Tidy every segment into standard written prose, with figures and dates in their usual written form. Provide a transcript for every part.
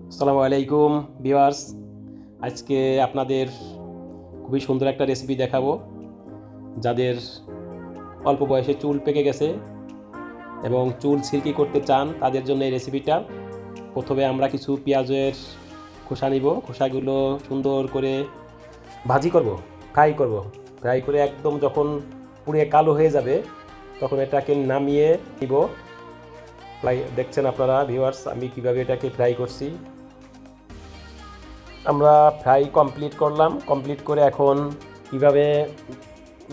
আসসালামু আলাইকুম ভিউয়ার্স। আজকে আপনাদের খুবই সুন্দর একটা রেসিপি দেখাবো। যাদের অল্প বয়সে চুল পেকে গেছে এবং চুল সিল্কি করতে চান তাদের জন্য এই রেসিপিটা। প্রথমে আমরা কিছু পেঁয়াজের খোসা নিব। খোসাগুলো সুন্দর করে ভাজি করব, ফ্রাই করে একদম যখন পুড়ে কালো হয়ে যাবে তখন এটাকে নামিয়ে নিব। দেখছেন আপনারা ভিউয়ার্স আমি কিভাবে এটাকে ফ্রাই করছি। আমরা ফ্রাই কমপ্লিট করে এখন কিভাবে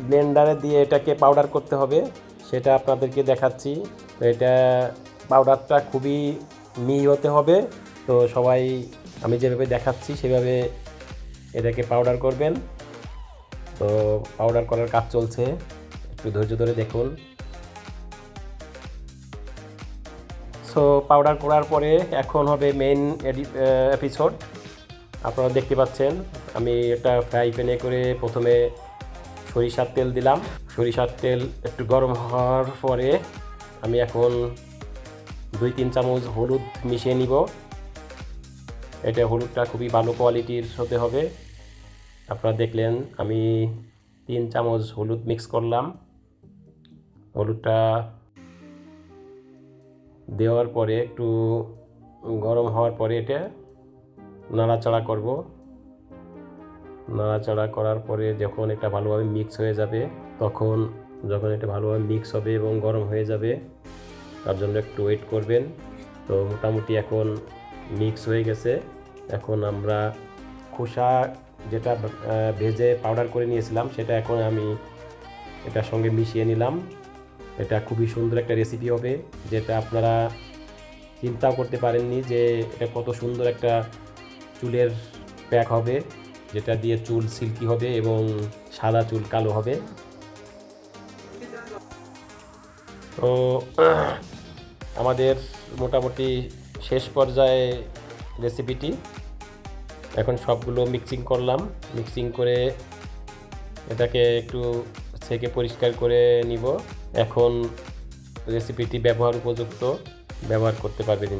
ব্লেন্ডারে দিয়ে এটাকে পাউডার করতে হবে সেটা আপনাদেরকে দেখাচ্ছি। তো এটা পাউডারটা খুবই মিহি হতে হবে। তো সবাই আমি যেভাবে দেখাচ্ছি সেভাবে এটাকে পাউডার করবেন। তো পাউডার করার কাজ চলছে, একটু ধৈর্য ধরে দেখুন। সো পাউডার করার পরে এখন হবে মেইন এপিসোড। আপনারা দেখতে পাচ্ছেন আমি এটা ফ্রাই প্যানে করে প্রথমে সরিষার তেল দিলাম। সরিষার তেল একটু গরম হওয়ার পরে আমি এখন 2-3 চামচ হলুদ মিশিয়ে নিব। এটা হলুদটা খুবই ভালো কোয়ালিটির হতে হবে। আপনারা দেখলেন আমি 3 চামচ হলুদ মিক্স করলাম। হলুদটা দেওয়ার পরে একটু গরম হওয়ার পরে এটা নাড়াচাড়া করব। নাড়াচাড়া করার পরে যখন এটা ভালোভাবে মিক্স হয়ে যাবে যখন এটা ভালোভাবে মিক্স হবে এবং গরম হয়ে যাবে তার জন্য একটু ওয়েট করবেন। তো মোটামুটি এখন মিক্স হয়ে গেছে। এখন আমরা খোসা যেটা ভেজে পাউডার করে নিয়েছিলাম সেটা এখন আমি এটার সঙ্গে মিশিয়ে নিলাম। এটা খুবই সুন্দর একটা রেসিপি হবে, যেটা আপনারা চিন্তাও করতে পারেননি যে এটা কত সুন্দর একটা চুলের প্যাক হবে, যেটা দিয়ে চুল সিল্কি হবে এবং সাদা চুল কালো হবে। তো আমাদের মোটামুটি শেষ পর্যায়ে রেসিপিটি। এখন সবগুলো মিক্সিং করে এটাকে একটু ছেঁকে পরিষ্কার করে নিব। এখন রেসিপিটি ব্যবহার উপযুক্ত, ব্যবহার করতে পারবেন।